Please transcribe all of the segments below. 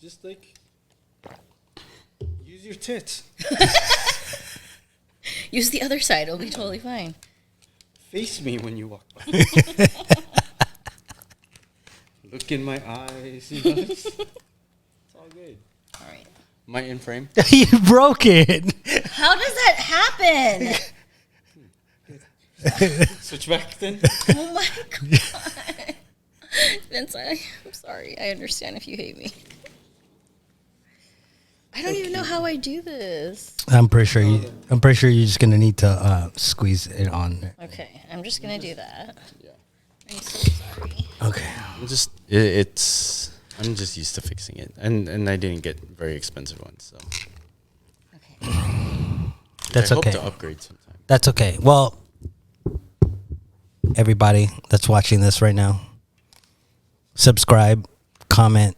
Just like use your tits. Use the other side. It'll be totally fine. Face me when you walk by. Look in my eyes. You know, it's all good. All right. Am I in frame? You broke it. How does that happen? Switch back then. Oh my god. Vince, I'm sorry. I understand if you hate me. I don't even know how I do this. I'm pretty sure you're just gonna need to squeeze it on there. Okay, I'm just gonna do that. Yeah. I'm so sorry. Okay. I'm just used to fixing it, and I didn't get very expensive ones, so Okay. That's I okay. hope to upgrade sometime. That's okay. Well, everybody that's watching this right now, subscribe, comment,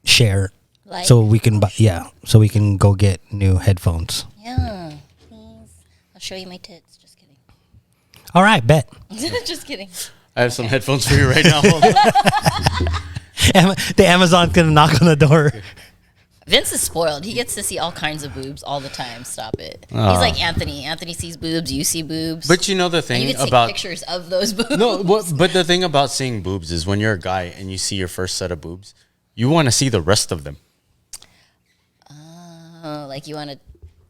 share, Like. so we can so we can go get new headphones. Yeah, please. I'll show you my tits. Just kidding. All right, bet. Just kidding. I have some headphones for you right now. Hold on. The Amazon's gonna knock on the door. Vince is spoiled. He gets to see all kinds of boobs all the time. Stop it. Aw. He's like Anthony. Anthony sees boobs. You see boobs. But you know the and thing you can take about pictures of those boobs. but the thing about seeing boobs is when you're a guy and you see your first set of boobs, you want to see the rest of them. Oh, like you want to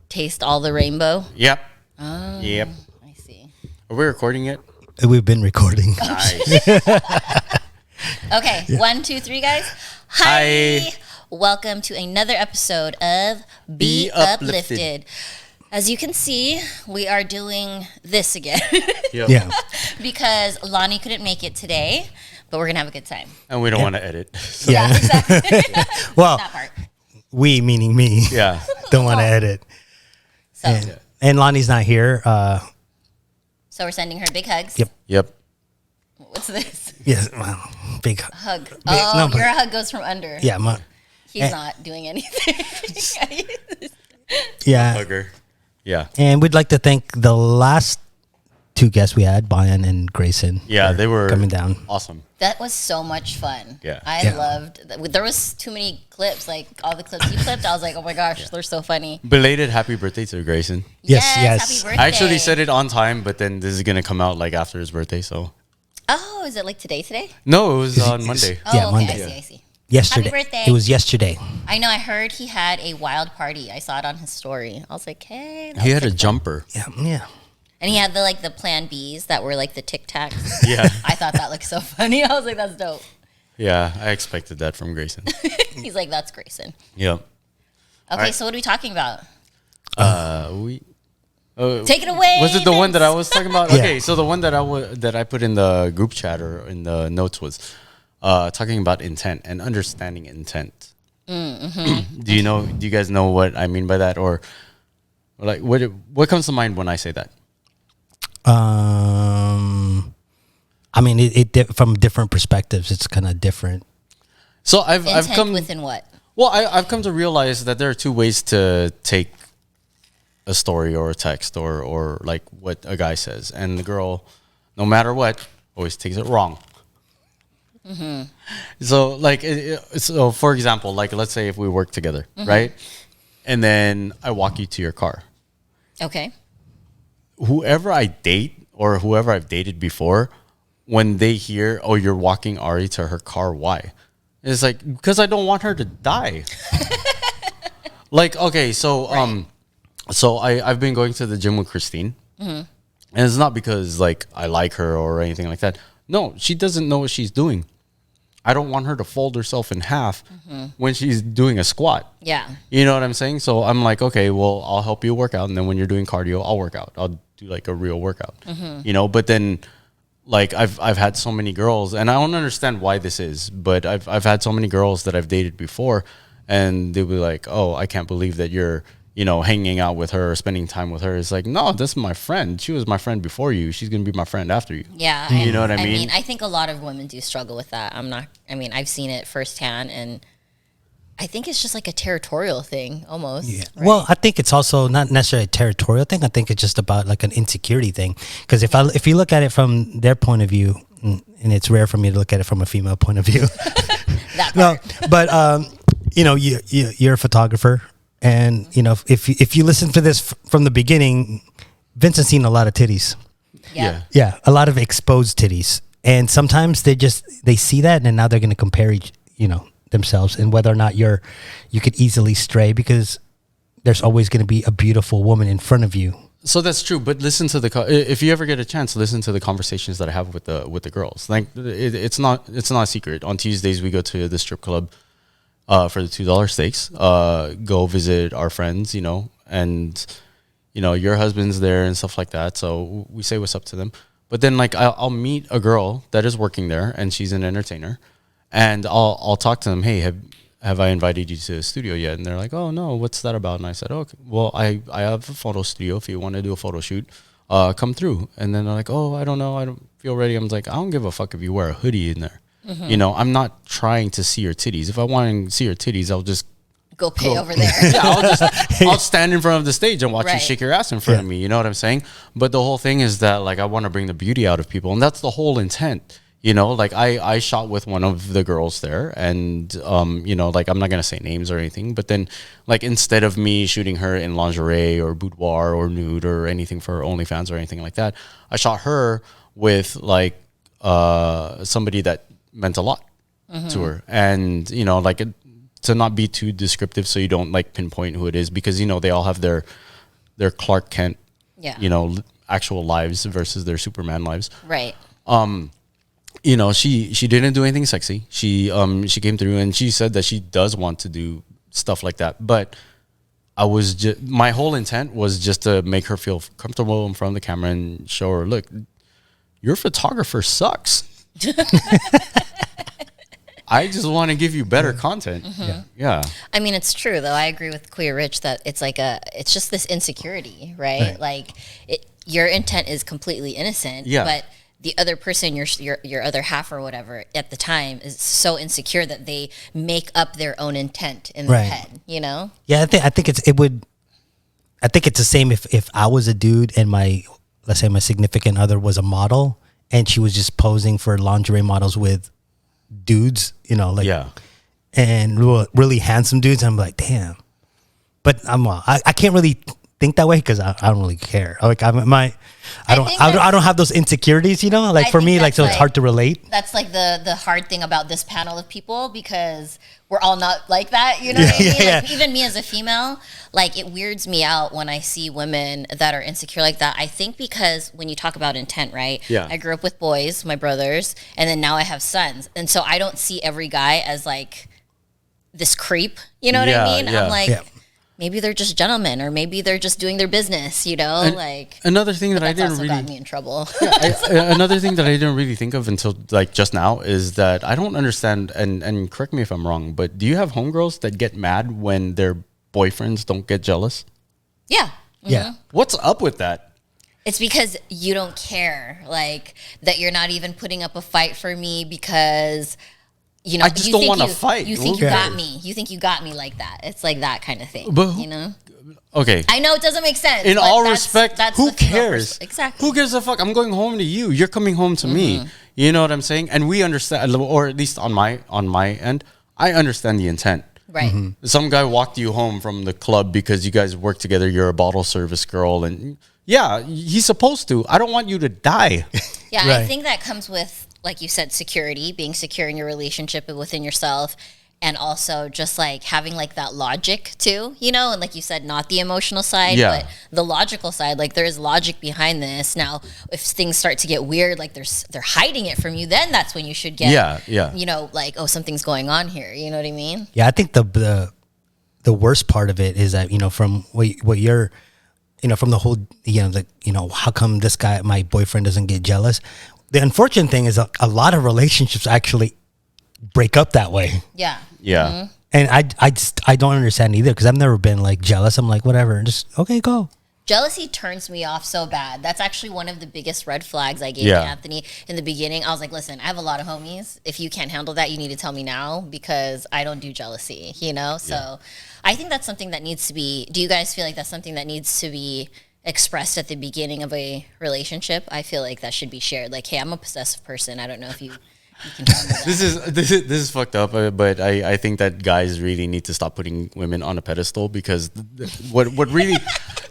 taste all the rainbow? Yep. Oh, Yep. I see. Are we recording it? We've been recording. Nice. Okay, 1, 2, 3, guys. Hi. Welcome to another episode of Be Be Uplifted. Uplifted. As you can see, we are doing this again Yep. Yeah. because Lonnie couldn't make it today, but we're going to have a good time. And we don't want to edit. So, Yeah. exactly. Well, That part. we meaning me. yeah. Don't want to edit. So, And Lonnie's not here. so we're sending her big hugs. Yep. Yep. What's this? Yes. Well, big. Hug. no, Oh, but- your hug goes from under. Yeah. He's not doing anything. Yeah. Hugger. Yeah. And we'd like to thank the last two guests we had, Brian and Grayson. Yeah, for they were coming down. awesome. That was so much fun. Yeah. I Yeah. loved there was too many clips, like all the clips you clipped. I was like, oh my gosh, they're so funny. Belated happy birthday to Grayson. Yes, Yes, yes. happy birthday. I actually said it on time, but then this is going to come out like after his birthday, so. Oh, is it like today? No, it was on Monday. Oh, Yeah, okay, Monday. I see. Yesterday. Happy birthday. It was yesterday. I know, I heard he had a wild party. I saw it on his story. I was like, hey. that He was had a sick. jumper. Yeah. Yeah. And he had the Plan Bs that were like the Tic Tacs. Yeah. I thought that looked so funny. I was like, that's dope. Yeah, I expected that from Grayson. He's like, that's Grayson. Yep. Okay, right. so what are we talking about? Take it away, Was it the one that I Vince. was talking about? Yeah. Okay, so the one that I put in the group chat or in the notes was talking about intent and understanding intent. Mm-hmm. Do you guys know what I mean by that, or like what comes to mind when I say that? I mean, from different perspectives, it's kind of different. So I've Intent come within what? well, I've come to realize that there are two ways to take a story or a text or like what a guy says, and the girl, no matter what, always takes it wrong. Mm-hmm. So like, so for example, like let's say if we work together, right, and then I walk you to your car. Okay. Whoever I date or whoever I've dated before, when they hear, "Oh, you're walking Aurie to her car," why? It's like because I don't want her to die. Like, okay, so so I've been going to the gym with Christine, and it's not because like I like her or anything like that. No, she doesn't know what she's doing. I don't want her to fold herself in half when she's doing a squat. Yeah. You know what I'm saying? So I'm like, okay, well, I'll help you work out, and then when you're doing cardio, I'll work out. I'll do like a real workout. You know, but then like I've had so many girls, and I don't understand why this is, but I've had so many girls that I've dated before, and they'll be like, "Oh, I can't believe that you're, you know, hanging out with her or spending time with her." It's like, no, this is my friend. She was my friend before you. She's gonna be my friend after you. Yeah. You know what I mean? I think a lot of women do struggle with that. I've seen it firsthand, and I think it's just like a territorial thing almost. Yeah. right? Well, I think it's also not necessarily a territorial thing. I think it's just about like an insecurity thing. Because if you look at it from their point of view, and it's rare for me to look at it from a female point of view. that No, part. but you're a photographer, and if you listen to this from the beginning, Vince has seen a lot of titties. Yeah, a lot of exposed titties, and sometimes they see that, and now they're going to compare themselves, and whether or not you could easily stray, because there's always going to be a beautiful woman in front of you. So that's true, but listen to if you ever get a chance, listen to the conversations that I have with the girls. Like it's not a secret. On Tuesdays we go to the strip club for the $2 steaks. Go visit our friends, and your husband's there and stuff like that. So we say what's up to them. But then like I'll meet a girl that is working there, and she's an entertainer, and I'll talk to them. Hey, have I invited you to the studio yet? And they're like, oh no, what's that about? And I said, okay, well, I have a photo studio. If you want to do a photo shoot, come through. And then they're like, oh, I don't know, I don't feel ready. I'm like, I don't give a fuck if you wear a hoodie in there. I'm not trying to see your titties. If I want to see your titties, I'll just go pay over there. I'll stand in front of the stage and watch you shake your ass in front of me. You know what I'm saying? But the whole thing is that like I want to bring the beauty out of people, and that's the whole intent. Like I shot with one of the girls there, and like I'm not gonna say names or anything, but then like instead of me shooting her in lingerie or boudoir or nude or anything for OnlyFans or anything like that, I shot her with like somebody that meant a lot to her, and to not be too descriptive, so you don't like pinpoint who it is, because they all have their Clark Kent, actual lives versus their Superman lives, right? She didn't do anything sexy. She came through and she said that she does want to do stuff like that. But my whole intent was just to make her feel comfortable in front of the camera and show her, look, your photographer sucks. I just want to give you better content. Yeah. I mean, it's true though. I agree with Queer Rich that it's like it's just this insecurity, right? Like your intent is completely innocent, but the other person, your other half or whatever at the time, is so insecure that they make up their own intent in their head. Yeah, I think it's the same if I was a dude and let's say my significant other was a model and she was just posing for lingerie models with dudes, and really handsome dudes. I'm like, damn. But I can't really think that way because I don't really care. Like I don't have those insecurities, Like for me, like so it's hard to relate. That's like the hard thing about this panel of people, because we're all not like that, you know what I mean? Like even me as a female, like it weirds me out when I see women that are insecure like that. I think because when you talk about intent, right? Yeah. I grew up with boys, my brothers, and then now I have sons. And so I don't see every guy as like this creep, you know what I mean? I'm like, maybe they're just gentlemen, or maybe they're just doing their business, like another thing that I didn't also really got me in trouble. Another thing that I didn't really think of until like just now is that I don't understand, and correct me if I'm wrong, but do you have homegirls that get mad when their boyfriends don't get jealous? Yeah. Yeah. What's up with that? It's because you don't care, like that you're not even putting up a fight for me because I just don't want to fight. You think you got me. You think you got me like that. It's like that kind of thing. But okay. I know it doesn't make sense. In all respect, who cares? Exactly. Who gives a fuck? I'm going home to you. You're coming home to me. You know what I'm saying? And we understand, or at least on my end, I understand the intent. Right. Some guy walked you home from the club because you guys work together. You're a bottle service girl, and yeah, he's supposed to. I don't want you to die. Yeah, I think that comes with, like you said, security, being secure in your relationship and within yourself, and also just like having like that logic too, and like you said, not the emotional side, but the logical side. Like there is logic behind this. Now, if things start to get weird, like they're hiding it from you, then that's when you should get, like, oh, something's going on here. You know what I mean? Yeah, I think the worst part of it is that from what you're, from the whole, how come this guy, my boyfriend, doesn't get jealous? The unfortunate thing is a lot of relationships actually break up that way. Yeah. Yeah. And I don't understand either, because I've never been like jealous. I'm like, whatever, just okay, go. Jealousy turns me off so bad. That's actually one of the biggest red flags I gave to Anthony in the beginning. I was like, listen, I have a lot of homies. If you can't handle that, you need to tell me now, because I don't do jealousy, So I think that's something that needs to be, do you guys feel like that's something that needs to be expressed at the beginning of a relationship? I feel like that should be shared. Like, hey, I'm a possessive person. I don't know if you This is fucked up, but I think that guys really need to stop putting women on a pedestal because what really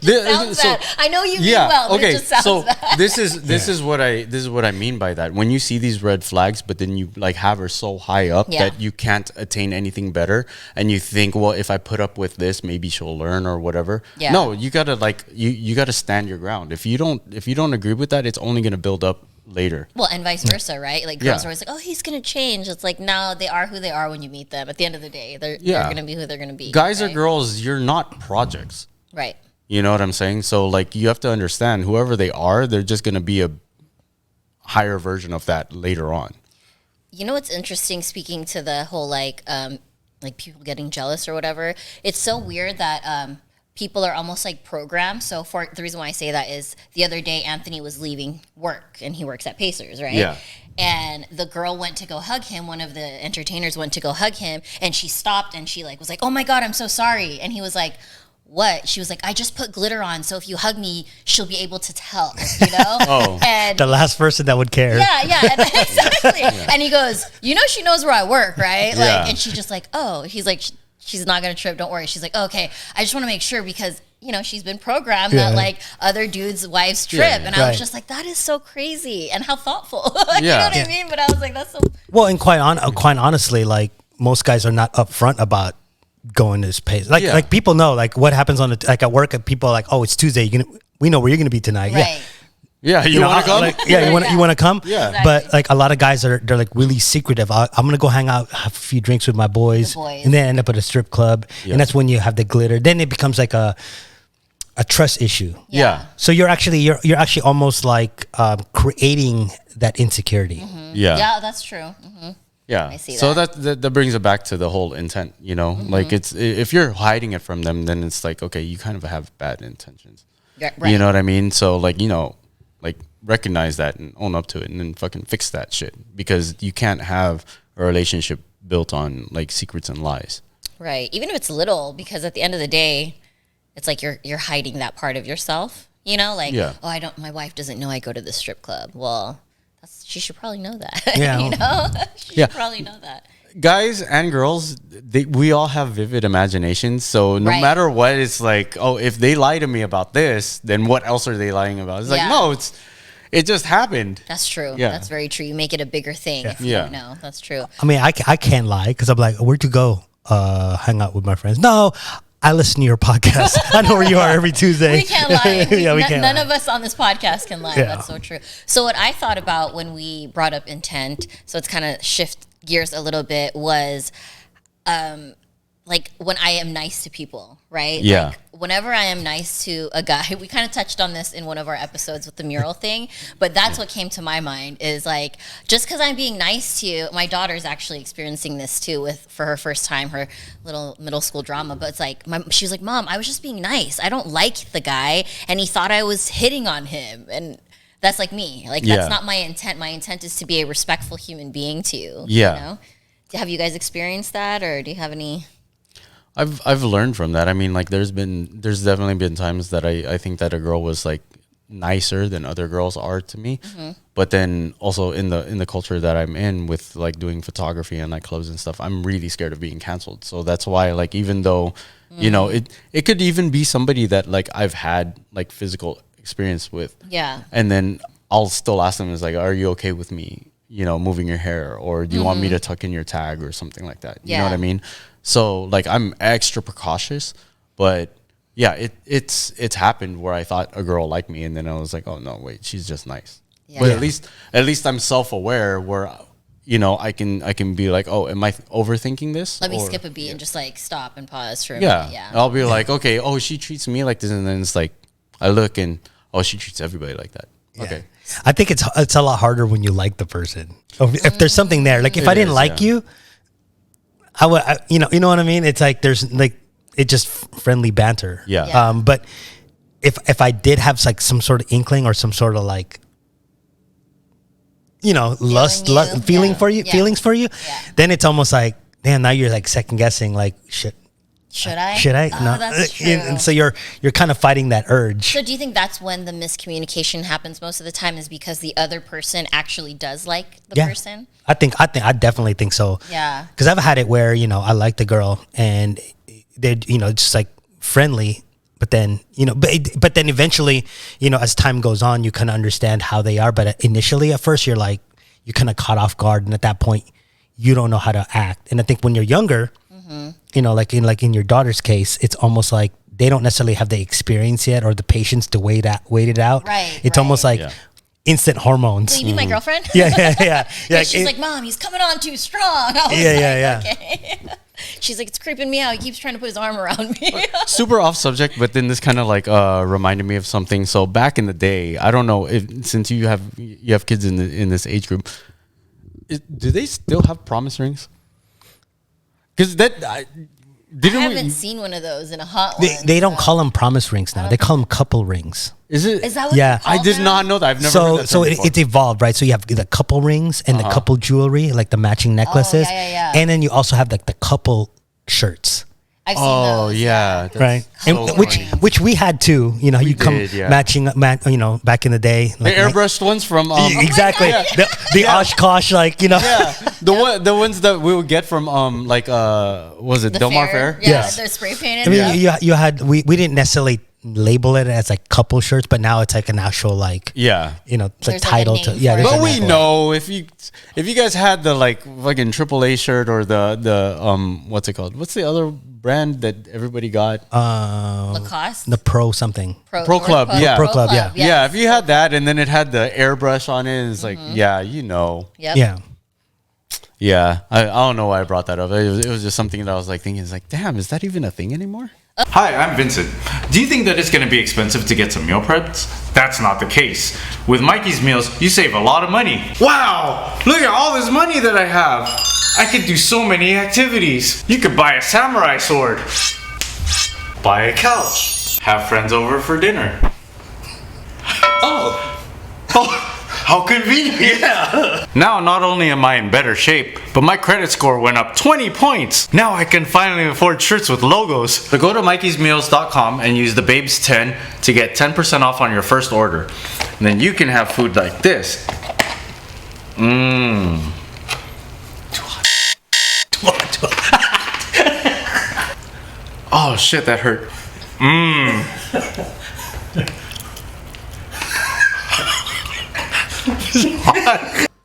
sounds bad. I know you mean well, but it just sounds bad. this is what I mean by that. When you see these red flags, but then you like have her so high up that you can't attain anything better, and you think, well, if I put up with this, maybe she'll learn or whatever. Yeah. No, you gotta you gotta stand your ground. If you don't agree with that, it's only gonna build up later. Well, and vice versa, right? Like girls are always like, "Oh, he's gonna change." It's like, no, they are who they are when you meet them. At the end of the day, they're gonna be who they're gonna be. Guys or girls, you're not projects, right? You know what I'm saying? So like, you have to understand, whoever they are, they're just gonna be a higher version of that later on. You know what's interesting? Speaking to the whole like people getting jealous or whatever, it's so weird that people are almost like programmed. So for the reason why I say that is the other day Anthony was leaving work and he works at Pacers, right? Yeah. And the girl went to go hug him. One of the entertainers went to go hug him, and she stopped and she like was like, "Oh my God, I'm so sorry." And he was like, "What?" She was like, "I just put glitter on, so if you hug me, she'll be able to tell," you know? And the last person that would care. Yeah, exactly. And he goes, "You know, she knows where I work, right?" Like, and she's just like, "Oh," he's like, "She's not gonna trip, don't worry." She's like, oh, "Okay, I just want to make sure because you know she's been programmed that like other dudes' wives trip," and I was just like, "That is so crazy and how thoughtful." You know what I mean? But I was like, "That's so." Well, and quite honestly, like most guys are not upfront about going this pace. Like people know like what happens on like at work. People are like, "Oh, it's Tuesday. We know where you're gonna be tonight." Right. Yeah, you want to come? Like, you want to come? Yeah. Exactly. But like a lot of guys they're like really secretive. I'm gonna go hang out, have a few drinks with my boys, and then end up at a strip club, and that's when you have the glitter. Then it becomes like a trust issue. Yeah. So you're actually almost like creating that insecurity. Mm-hmm. Yeah, that's true. Mm-hmm. Yeah. I see so that brings it back to the whole intent, you know? Like it's if you're hiding it from them, then it's like, okay, you kind of have bad intentions. Yeah, right. You know what I mean? So like, you know, like recognize that and own up to it and then fucking fix that shit, because you can't have a relationship built on like secrets and lies. Right. Even if it's little, because at the end of the day, it's like you're hiding that part of yourself, you know, like, oh, my wife doesn't know I go to the strip club. Well, she should probably know that. Yeah. You know, she should probably know that. Guys and girls, we all have vivid imaginations. So no matter what, it's like, oh, if they lie to me about this, then what else are they lying about? It's like, no, it just happened. That's true. Yeah. That's very true. You make it a bigger thing. If you don't know. That's true. I mean, I can't lie because I'm like, where'd you go? Hang out with my friends. No, I listen to your podcast. I know where you are every Tuesday. We can't lie. We can't none lie. of us on this podcast can lie. That's so true. So what I thought about when we brought up intent, so it's kind of shift gears a little bit, was like when I am nice to people, right? Yeah. Like whenever I am nice to a guy, we kind of touched on this in one of our episodes with the mural thing, but that's what came to my mind is like, just because I'm being nice to you, my daughter's actually experiencing this too for her first time, her little middle school drama, but it's like, she was like, "Mom, I was just being nice. I don't like the guy, and he thought I was hitting on him." And that's like me. Like, that's not my intent. My intent is to be a respectful human being to you. Yeah. You know? Have you guys experienced that, or do you have any? I've learned from that. I mean, like there's definitely been times that I think that a girl was like nicer than other girls are to me. Mm-hmm. But then also in the culture that I'm in with like doing photography and like clothes and stuff, I'm really scared of being canceled. So that's why, like, even though, you know, it could even be somebody that like I've had like physical experience with. Yeah. And then I'll still ask them, is like, "Are you okay with me, you know, moving your hair, or do you want me to tuck in your tag or something like that?" You know what I mean? So like I'm extra precautious, but yeah, it's happened where I thought a girl liked me, and then I was like, "Oh no, wait, she's just nice." Yeah. But at least I'm self-aware where, you know, I can be like, "Oh, am I overthinking this?" Let me skip a beat and just like stop and pause for a minute. Yeah. I'll be like, "Okay, oh, she treats me like this," and then it's like I look and, oh, she treats everybody like that. Yeah. Okay. I think it's a lot harder when you like the person. If there's something there, like if I didn't like you, I would, you know what I mean? It's like there's like it's just friendly banter. Yeah. But if I did have like some sort of inkling or some sort of like, you know, feelings for you, then it's almost like, damn, now you're like second guessing, like, shit, Should I? Should I? Oh, No. that's true. And so you're kind of fighting that urge. So do you think that's when the miscommunication happens most of the time, is because the other person actually does like the person? I definitely think so. Yeah. Because I've had it where, I like the girl and they're, just like friendly, but then, but then eventually, as time goes on, you kind of understand how they are. But initially at first you're kind of caught off guard. And at that point you don't know how to act. And I think when you're younger, like in your daughter's case, it's almost like they don't necessarily have the experience yet or the patience to wait it out. Right. It's almost like instant hormones. Will you be my girlfriend? Yeah. She's like, Mom, he's coming on too strong. I was okay. She's like, it's creeping me out. He keeps trying to put his arm around me. Super off subject, but then this kind of like reminded me of something. So back in the day, I don't know if, since you have kids in this age group, do they still have promise rings? Because I haven't seen one of those in a hot one. They don't call them promise rings now. They call them couple rings. Is it? Is that what Yeah. I did not know that. I've never heard that So term before. it's evolved, right? So you have the couple rings and the couple jewelry, like the matching necklaces. yeah. And then you also have like the couple shirts. I've seen those. Yeah. That's Right, so and funny. which we had too. You come did, yeah. matching, back in the day. The Like, airbrushed ones from exactly Yeah. the Oshkosh, yeah, the ones that we would get from was it The Del Mar Fair? Yeah, Yes. they're spray painted. I mean, you had we didn't necessarily label it as like couple shirts, but now it's like an actual like Yeah. it's like There's like a title name to for yeah. it. there's a But name we for it. know if you guys had the like fucking AAA shirt or the what's it called? What's the other brand that everybody got? Lacoste. the pro something. Pro Club, yeah. Pro Club, yeah. Yeah, if you had that and then it had the airbrush on it, it's like Yep. Yeah. Yeah, I don't know why I brought that up. It was just something that I was like thinking, it's like, damn, is that even a thing anymore? Hi, I'm Vincent. Do you think that it's going to be expensive to get some meal preps? That's not the case. With Mikey's Meals, you save a lot of money. Wow! Look at all this money that I have. I could do so many activities. You could buy a samurai sword, buy a couch, have friends over for dinner. Oh, how convenient. Yeah. Now, not only am I in better shape, but my credit score went up 20 points. Now I can finally afford shirts with logos. So go to MikeysMeals.com and use the Babes10 to get 10% off on your first order. And then you can have food like this. Mmm. Oh shit, that hurt. Mmm.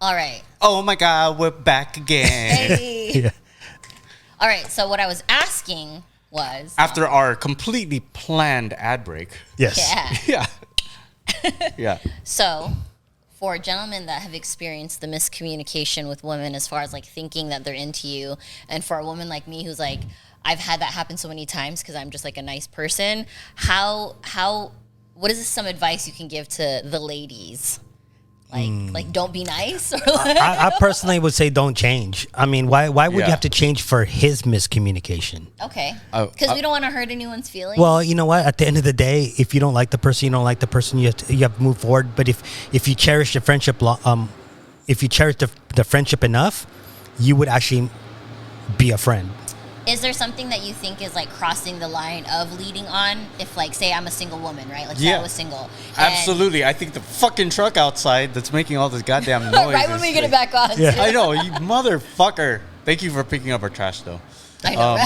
All right. Oh my God, we're back again. Hey. Yeah. All right. So what I was asking was, After our completely planned ad break. Yes. yeah. Yeah. Yeah. So for gentlemen that have experienced the miscommunication with women as far as like thinking that they're into you, and for a woman like me who's like, I've had that happen so many times because I'm just like a nice person. What is some advice you can give to the ladies? Like don't be nice? Or like, I personally would say don't change. I mean, why would Yeah. you have to change for his miscommunication? okay. Oh, Because we don't want to hurt anyone's feelings. Well, you know what? At the end of the day, if you don't like the person, you don't like the person. You have to move forward. But if you cherish the friendship, if you cherish the friendship enough, you would actually be a friend. Is there something that you think is like crossing the line of leading on? If like, say I'm a single woman, right? Like say I was single. and- Absolutely. I think the fucking truck outside that's making all this goddamn noise. right when is we get it like- back on. Yeah. too. I know, you motherfucker. Thank you for picking up our trash, though. I know.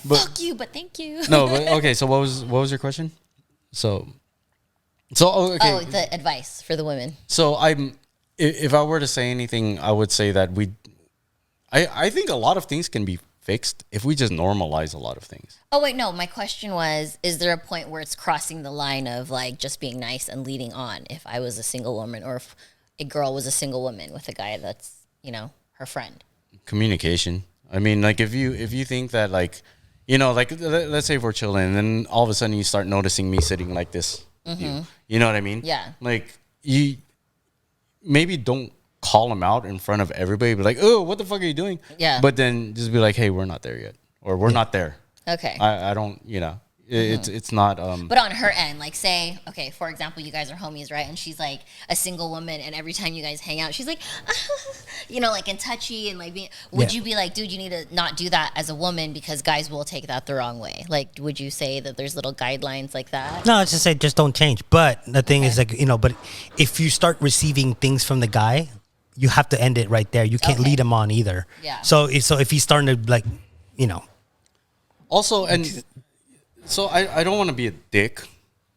But- Fuck you, but thank you. No, but okay. So what was your question? So okay. Oh, the advice for the women. So if I were to say anything, I would say that I think a lot of things can be fixed if we just normalize a lot of things. Oh wait, no. My question was: is there a point where it's crossing the line of like just being nice and leading on? If I was a single woman, or if a girl was a single woman with a guy that's her friend. Communication. I mean, like if you think that like, like let's say if we're chilling and then all of a sudden you start noticing me sitting like this. You know what I mean? Yeah. Like you maybe don't call him out in front of everybody, be like, oh, what the fuck are you doing? Yeah. But then just be like, hey, we're not there yet. Or we're not there. Okay. I don't, It's not. But on her end, like say, okay, for example, you guys are homies, right? And she's like a single woman, and every time you guys hang out, she's like, like and touchy and like being. Would you be like, dude, you need to not do that as a woman because guys will take that the wrong way? Like, would you say that there's little guidelines like that? No, it's just say just don't change. But the thing is like but if you start receiving things from the guy, you have to end it right there. You can't lead him on either. Yeah. So if he's starting to like, Also, and so I don't want to be a dick,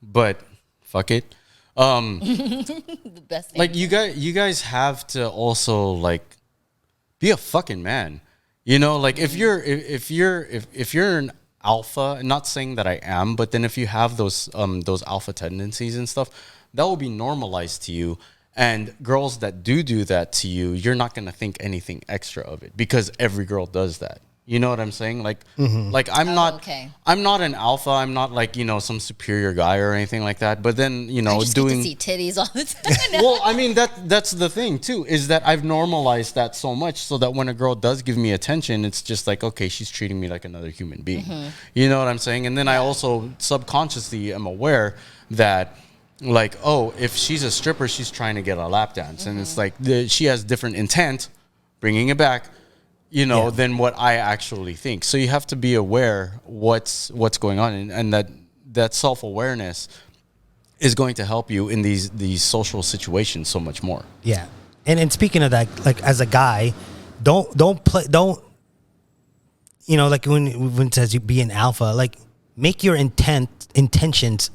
but fuck it. The best thing. Like you guys have to also like be a fucking man. Like if you're an alpha, and not saying that I am, but then if you have those alpha tendencies and stuff, that will be normalized to you. And girls that do that to you, you're not gonna think anything extra of it because every girl does that. You know what I'm saying? Like, like I'm not an alpha. I'm not like some superior guy or anything like that. But then I just get to see titties all the time. Well, I mean that's the thing too, is that I've normalized that so much so that when a girl does give me attention, it's just like, okay, she's treating me like another human being. You know what I'm saying? And then I also subconsciously am aware that, like, oh, if she's a stripper, she's trying to get a lap dance, and it's like she has different intent, bringing it back. Than what I actually think. So you have to be aware what's going on, and that self-awareness is going to help you in these social situations so much more. Yeah. And speaking of that, like as a guy, don't like when it says you be an alpha, like make your intentions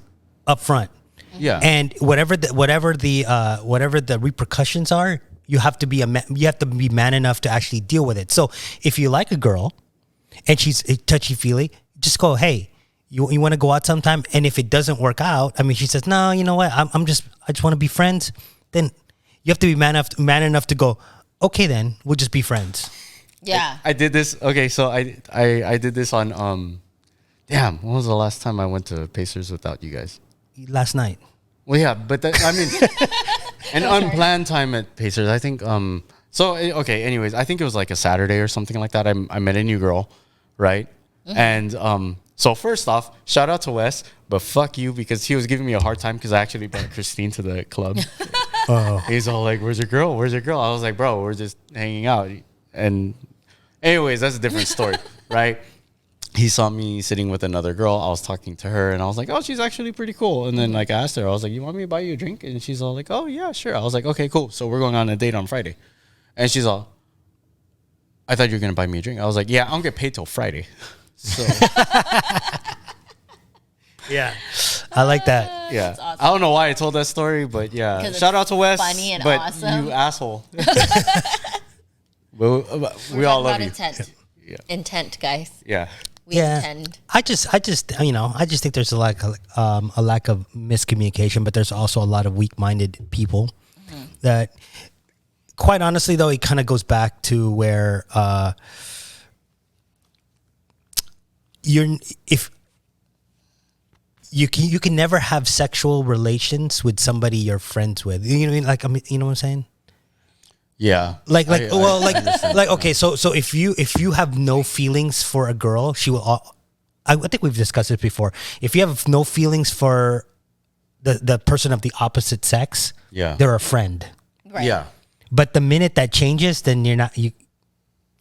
up front. Yeah. And whatever the repercussions are, you have to be man enough to actually deal with it. So if you like a girl and she's touchy-feely, just go, hey, you want to go out sometime? And if it doesn't work out, I mean, she says, no, you know what? I just want to be friends. Then you have to be man enough to go, okay, then we'll just be friends. Yeah. I did this. Okay. So I did this on, when was the last time I went to Pacers without you guys? Last night. Well, yeah, but an unplanned time at Pacers. I think. Anyways, I think it was like a Saturday or something like that. I met a new girl, right? And so first off, shout out to Wes, but fuck you because he was giving me a hard time because I actually brought Christine to the club. He's all like, "Where's your girl? Where's your girl?" I was like, "Bro, we're just hanging out." And anyways, that's a different story, right? He saw me sitting with another girl. I was talking to her, and I was like, "Oh, she's actually pretty cool." And then, like, I asked her, I was like, "You want me to buy you a drink?" And she's all like, "Oh, yeah, sure." I was like, "Okay, cool. So we're going on a date on Friday." And she's all, "I thought you were gonna buy me a drink." I was like, "Yeah, I don't get paid till Friday." So, yeah, I like that. Yeah, awesome. I don't know why I told that story, but yeah, shout out to Wes. Funny and but awesome. You asshole. we all love you. Intent, guys. Yeah. We intend. I just think there's a lack of miscommunication, but there's also a lot of weak-minded people that, quite honestly, though, it kind of goes back to where you can never have sexual relations with somebody you're friends with. You know what I mean? Like, you know what I'm saying? Yeah. Okay. So if you have no feelings for a girl, she will. I think we've discussed it before. If you have no feelings for the person of the opposite sex, they're a friend. Right. Yeah. But the minute that changes, then you're not.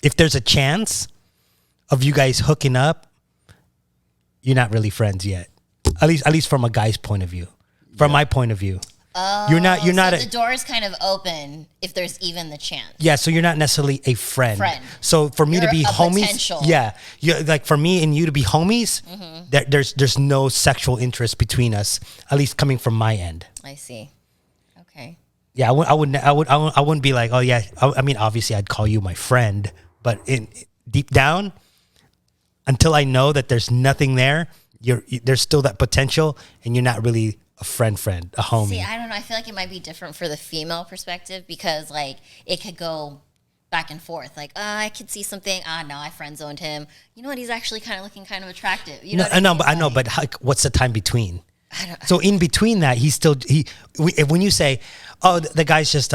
If there's a chance of you guys hooking up, you're not really friends yet. At least from a guy's point of view. From my point of view. Oh, you're not. The door is kind of open if there's even the chance. Yeah, so you're not necessarily a friend. So for me to be homies, potential. like for me and you to be homies, there's no sexual interest between us. At least coming from my end. I see. Okay. Yeah, I wouldn't be like, oh yeah. I mean, obviously, I'd call you my friend, but deep down, until I know that there's nothing there, there's still that potential, and you're not really a friend, a homie. See, I don't know. I feel like it might be different for the female perspective because, like, it could go back and forth. Like, I could see something. No, I friend zoned him. You know what? He's actually kind of looking kind of attractive. You know what I mean? But what's the time between? So in between that, when you say, oh, the guy's just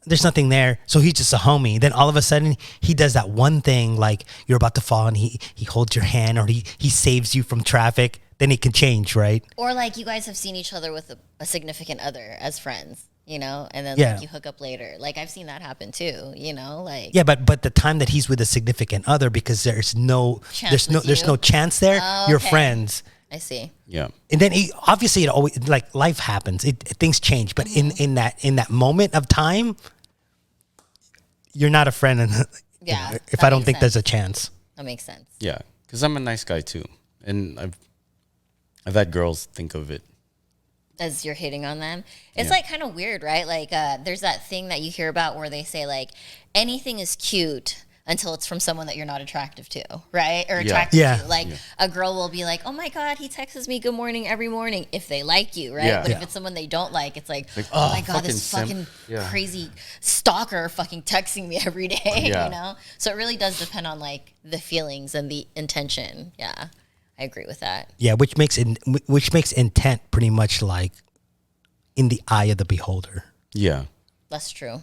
there's nothing there. So he's just a homie. Then all of a sudden he does that one thing, like you're about to fall and he holds your hand, or he saves you from traffic. Then it can change, right? Or like you guys have seen each other with a significant other as friends, you know, and then like you hook up later. Like I've seen that happen too, you know, like but the time that he's with a significant other, because there's no chance there. Oh, You're okay. friends. I see. Yeah. And then obviously it always, like, life happens. Things change, but in that moment of time, you're not a friend. And Yeah, if that I don't makes think sense. there's a chance. That makes sense. Yeah. Because I'm a nice guy too. And I've had girls think of it. As you're hitting on them. It's Yeah. like kind of weird, right? Like there's that thing that you hear about where they say like anything is cute until it's from someone that you're not attractive to, right? Or attracted Yeah. to. Like a girl will be like, oh my God, he texts me good morning every morning if they like you, right? Yeah. But if Yeah. it's someone they don't like, it's like, Like, oh oh, my God, this fucking fucking simp. Yeah. crazy stalker fucking texting me every day, Yeah. you know? So it really does depend on like the feelings and the intention. Yeah, I agree with that. Yeah, which makes intent pretty much like in the eye of the beholder. Yeah. That's true.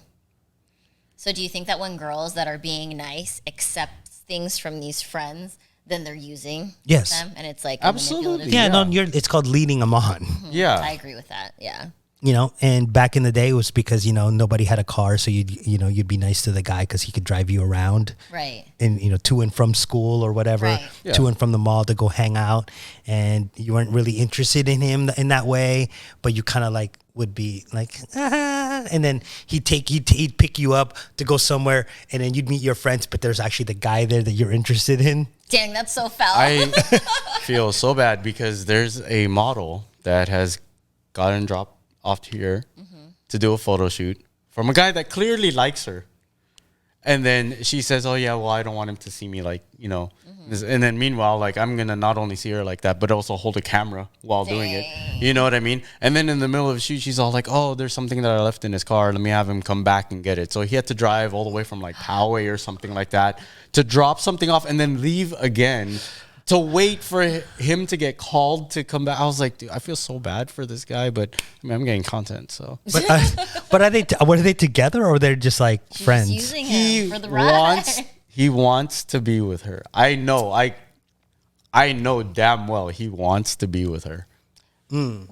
So do you think that when girls that are being nice accept things from these friends, then they're using Yes. them and it's like a Absolutely. manipulative- Yeah, Yeah. no, it's called leading them on. Yeah. I agree with that. Yeah. You know, and back in the day it was because, you know, nobody had a car, so you'd be nice to the guy because he could drive you around. Right. And, you know, to and from school or whatever, Right. Yeah. to and from the mall to go hang out, and you weren't really interested in him in that way, but you kind of like would be like, and then he'd pick you up to go somewhere, and then you'd meet your friends, but there's actually the guy there that you're interested in. Dang, that's so foul. I feel so bad because there's a model that has gotten dropped off here to do a photo shoot from a guy that clearly likes her. And then she says, oh, yeah, well, I don't want him to see me like, you know. And then meanwhile, like, I'm going to not only see her like that, but also hold a camera while doing it. You know what I mean? And then in the middle of the shoot, she's all like, oh, there's something that I left in his car. Let me have him come back and get it. So he had to drive all the way from like Poway or something like that to drop something off and then leave again to wait for him to get called to come back. I was like, dude, I feel so bad for this guy, but I mean, I'm getting content, so. But are they together, or they're just like She's friends? using him for the ride. He wants to be with her. I know damn well he wants to be with her.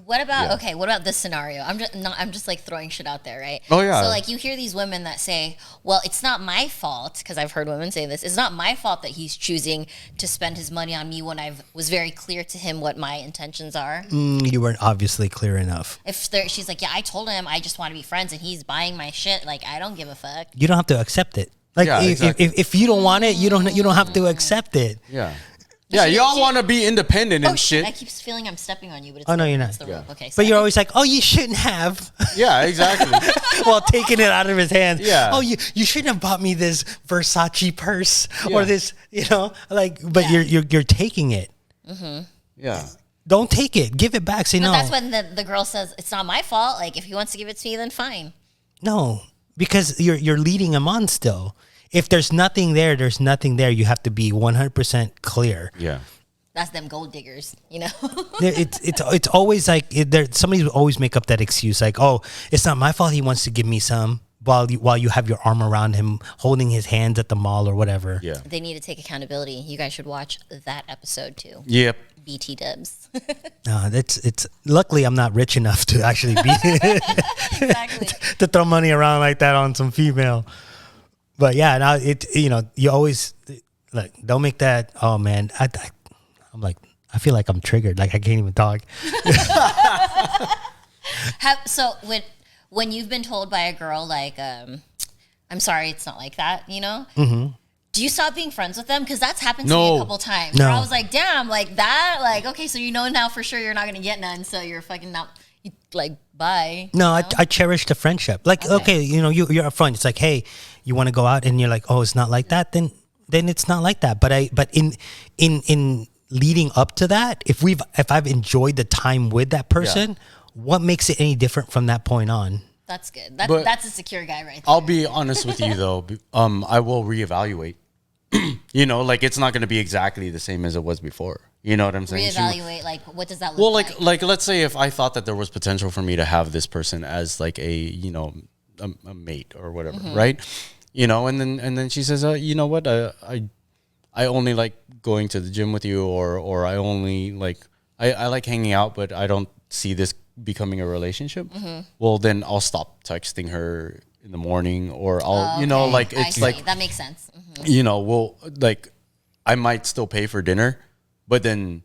What about this scenario? I'm just like throwing shit out there, right? Oh, yeah. So like you hear these women that say, well, it's not my fault, because I've heard women say this. It's not my fault that he's choosing to spend his money on me when I was very clear to him what my intentions are. You weren't obviously clear enough. She's like, yeah, I told him I just want to be friends, and he's buying my shit. Like, I don't give a fuck. You don't have to accept it. Like, Yeah, exactly. if you don't want it, you don't have to accept it. Yeah. Yeah, y'all want to be independent and Oh shit! shit. I keep feeling I'm stepping on you, but it's Oh, no, the- you're not. it's the Yeah. rope. Okay, But you're sorry. always like, oh, you shouldn't have, Yeah, exactly. while taking it out of his hands. Yeah. Oh, you shouldn't have bought me this Versace purse Yeah. or this, you know, like. But Yeah. you're taking it. Yeah. Don't take it. Give it back. Say But no. that's when the girl says it's not my fault. Like, if he wants to give it to me, then fine. No, because you're leading him on still. If there's nothing there, there's nothing there. You have to be 100% clear. Yeah. That's them gold diggers, you know. It's always like somebody will always make up that excuse, like, oh, it's not my fault he wants to give me some, while you have your arm around him, holding his hands at the mall or whatever. Yeah. They need to take accountability. You guys should watch that episode too. Yep. BT Dubs. No, it's luckily I'm not rich enough to actually be Exactly. to throw money around like that on some female. But yeah, now you always like, don't make that. Oh man, I'm like, I feel like I'm triggered. Like I can't even talk. So when you've been told by a girl like, I'm sorry, it's not like that, you know. Mm-hmm. Do you stop being friends with them? Because that's happened to me No. a couple times. No. Where I was like, damn, like that, like okay, so you know now for sure you're not gonna get none, so you're fucking not, like, bye. No, you know? I cherish the friendship. Like, okay, you're upfront. It's like, hey, you want to go out, and you're like, oh, it's not like that. Then it's not like that. But in leading up to that, if I've enjoyed the time with that person, what makes it any different from that point on? That's good. But- That's a secure guy right there. I'll be honest with you though. I will reevaluate. You know, like it's not going to be exactly the same as it was before. You know what I'm saying? Reevaluate, like, what does that look Well, like? like let's say if I thought that there was potential for me to have this person as like a, you know, a mate or whatever, right? You know, and then she says, you know what, I only like going to the gym with you, or I only like I like hanging out, but I don't see this becoming a relationship. Well, then I'll stop texting her in the morning, or I'll you know, like it's like that makes sense. you know, well, like I might still pay for dinner, but then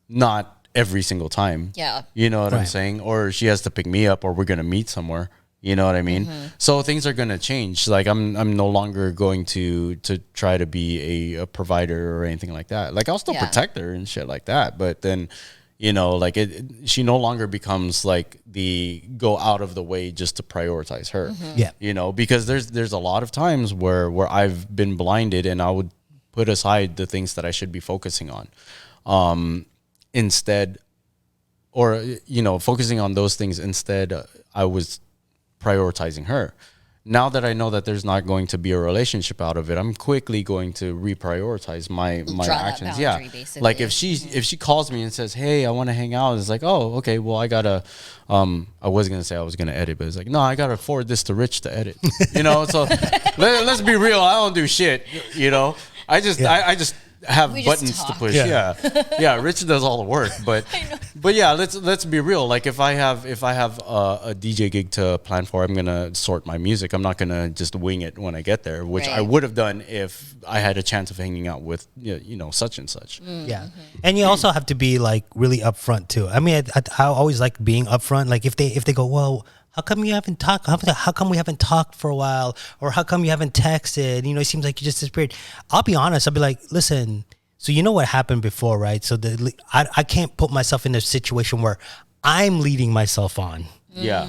not every single time. Yeah. You know what I'm saying? Or she has to pick me up, or we're going to meet somewhere. You know what I mean? So things are going to change. Like I'm no longer going to try to be a provider or anything like that. Like I'll still protect her and shit like that. But then, you know, like she no longer becomes like the go out of the way just to prioritize her. Yeah. You know, because there's a lot of times where I've been blinded and I would put aside the things that I should be focusing on. Instead, or, you know, focusing on those things instead, I was prioritizing her. Now that I know that there's not going to be a relationship out of it, I'm quickly going to reprioritize my actions. Boundary, basically. Like if she calls me and says, "Hey, I want to hang out," it's like, "Oh, okay. Well, I gotta." I was gonna say I was gonna edit, but it's like, no, I gotta forward this to Rich to edit. You know, so let's be real. I don't do shit. You know, I just have buttons to push. Yeah. Rich does all the work, but yeah, let's be real. Like if I have a DJ gig to plan for, I'm gonna sort my music. I'm not gonna just wing it when I get there, which I would have done if I had a chance of hanging out with you know such and such. Yeah, and you also have to be like really upfront too. I mean, I always like being upfront. Like if they go, well, how come you haven't talked? How come we haven't talked for a while? Or how come you haven't texted? You know, it seems like you just disappeared. I'll be honest. I'll be like, listen, so you know what happened before, right? So I can't put myself in a situation where I'm leading myself on. Yeah.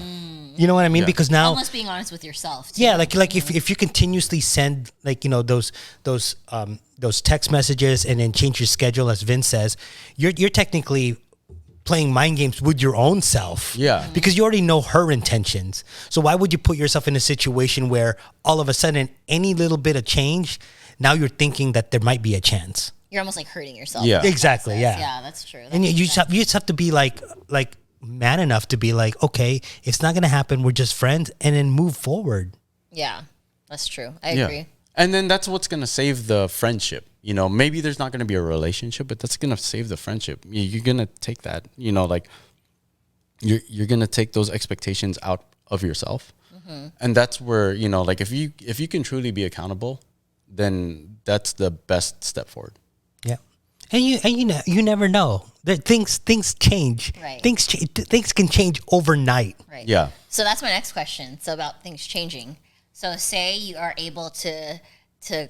You know what I mean? Yeah. Because now, Almost being honest with yourself too. yeah, like if you continuously send like, you know, those text messages and then change your schedule, as Vince says, you're technically playing mind games with your own self. Yeah. Because you already know her intentions. So why would you put yourself in a situation where all of a sudden any little bit of change, now you're thinking that there might be a chance. You're almost like hurting yourself. Yeah. Exactly. Yeah. Yeah, that's true. That And you makes sense. just have to be like man enough to be like, okay, it's not going to happen. We're just friends, and then move forward. Yeah, that's true. I agree. And then that's what's going to save the friendship. You know, maybe there's not going to be a relationship, but that's going to save the friendship. You're going to take that, you know, like you're going to take those expectations out of yourself. And that's where, you know, like if you can truly be accountable, then that's the best step forward. Yeah. And you never know. That things change. Right. Things can change overnight. Right. Yeah. So that's my next question. So about things changing. So say you are able to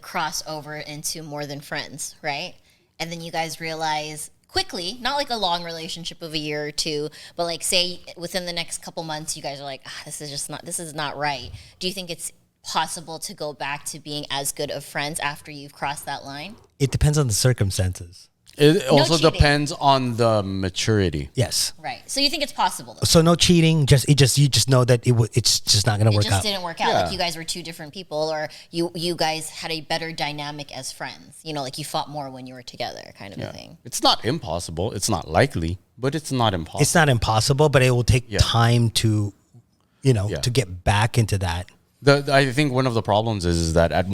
cross over into more than friends, right? And then you guys realize quickly, not like a long relationship of a year or two, but like say within the next couple months, you guys are like, this is not right. Do you think it's possible to go back to being as good of friends after you've crossed that line? It depends on the circumstances. It also cheating. depends on the maturity. Yes. Right. So you think it's possible though? So no cheating. You just know that it's just not going to It work just out. didn't work out. Yeah. Like you guys were two different people, or you guys had a better dynamic as friends. You know, like you fought more when you were together, kind of a thing. It's not impossible. It's not likely, but it's not impossible. It's not impossible, but it will take time to, to get back into that. I think one of the problems is that at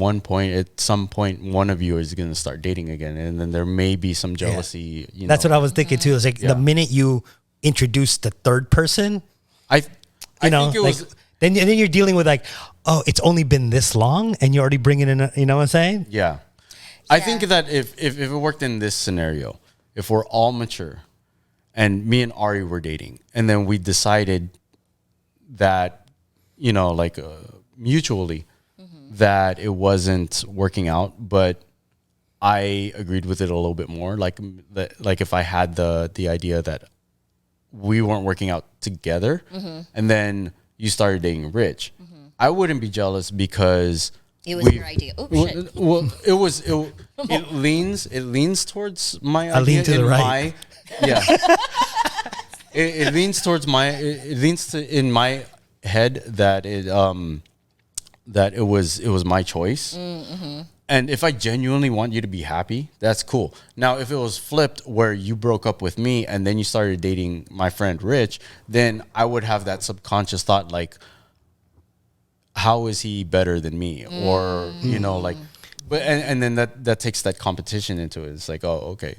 some point, one of you is going to start dating again, and then there may be some jealousy. You know. That's what I was thinking too. It's like the minute you introduce the third person, I think it was. Then you're dealing with like, oh, it's only been this long, and you're already bringing in. You know what I'm saying? Yeah. I think that if it worked in this scenario, if we're all mature, and me and Aurie were dating, and then we decided that, mutually, that it wasn't working out, but I agreed with it a little bit more. Like if I had the idea that we weren't working out together, and then you started dating Rich, I wouldn't be jealous because it was your idea. Oh shit! Well, it leans towards my idea. I lean to the right. It leans towards in my head that it was my choice. And if I genuinely want you to be happy, that's cool. Now, if it was flipped where you broke up with me and then you started dating my friend Rich, then I would have that subconscious thought like, how is he better than me? Or, you know, like, but, and then that takes that competition into it. It's like, oh, okay.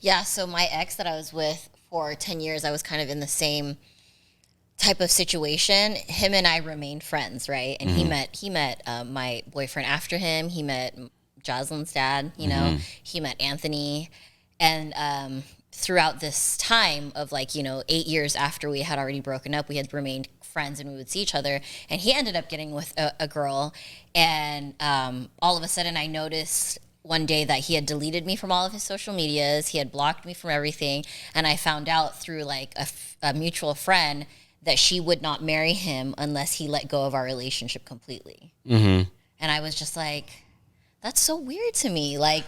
Yeah. So my ex that I was with for 10 years, I was kind of in the same type of situation. Him and I remained friends, right? And he met my boyfriend after him. He met Jocelyn's dad, you know, he met Anthony. And throughout this time of 8 years after we had already broken up, we had remained friends and we would see each other. And he ended up getting with a girl. And all of a sudden I noticed one day that he had deleted me from all of his social medias. He had blocked me from everything. And I found out through a mutual friend that she would not marry him unless he let go of our relationship completely. And I was just like, that's so weird to me. Like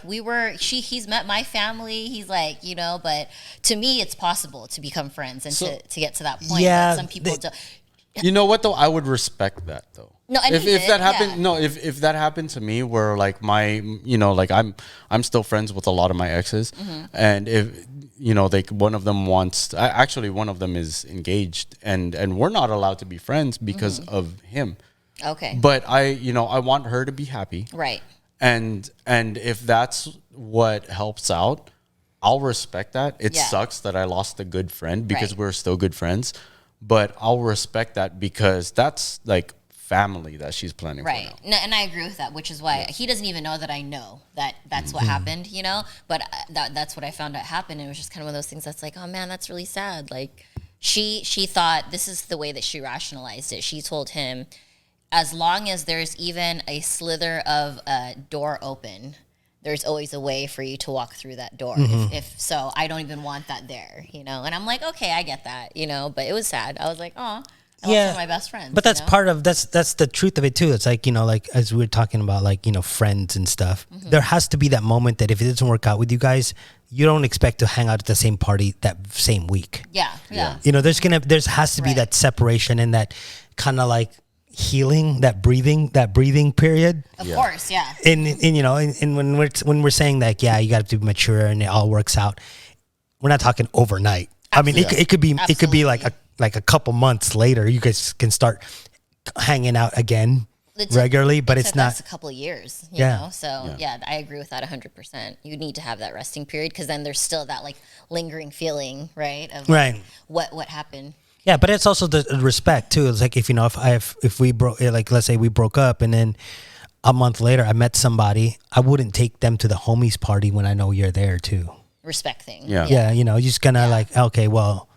he's met my family. He's like, but to me, it's possible to become friends and to get to that point. Yeah, Some people don't. You know what though? I would respect that though. No, and if that happened, if that happened to me, where like I'm still friends with a lot of my exes, and if one of them one of them is engaged, and we're not allowed to be friends because of him. Okay. But I want her to be happy, Right. and if that's what helps out, I'll respect that. It sucks that I lost a good friend because we're still good friends, but I'll respect that because that's like family that she's planning for now. No, and I agree with that, which is why he doesn't even know that I know that that's what happened, but that's what I found out happened. It was just kind of one of those things that's like, oh man, that's really sad. Like she thought, this is the way that she rationalized it. She told him, as long as there's even a slither of a door open, there's always a way for you to walk through that door. If so, I don't even want that there, And I'm like, okay, I get that, but it was sad. I was like, oh, I lost one of my best friends. But that's part of that's the truth of it too. It's like, as we were talking about friends and stuff, there has to be that moment that if it doesn't work out with you guys, you don't expect to hang out at the same party that same week. Yeah. There has to be that separation and that kind of like healing, that breathing period. Of course, yeah. And when we're saying that, you got to be mature and it all works out, we're not talking overnight. Absolutely. I mean, it could be like a couple months later, you guys can start hanging out again regularly, but it's not a couple of years, you know? So I agree with that 100%. You need to have that resting period because then there's still that lingering feeling, right? Of what happened. Yeah, but it's also the respect too. It's like if we broke, let's say we broke up and then a month later I met somebody, I wouldn't take them to the homies party when I know you're there too. Respect thing. Yeah, you're just gonna okay, well,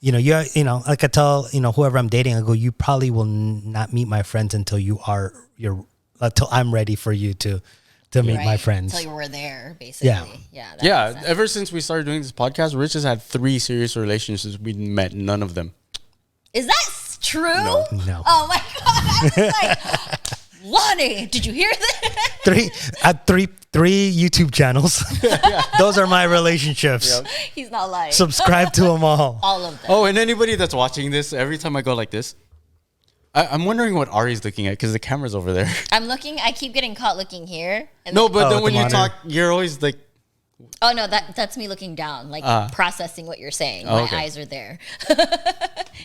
like I tell, whoever I'm dating, I go, you probably will not meet my friends until until I'm ready for you to meet my friends. Until you were there, basically. Yeah. Ever since we started doing this podcast, Rich has had 3 serious relationships. We met none of them. Is that true? No. Oh my God. I was like, Lonnie, did you hear that? Three YouTube channels. Those are my relationships. Yep. He's not lying. Subscribe to them all. All of them. Oh, and anybody that's watching this, every time I go like this, I'm wondering what Aurie's looking at because the camera's over there. I keep getting caught looking here. And then when you talk, you're always like. Oh no, that's me looking down, processing what you're saying. My eyes are there.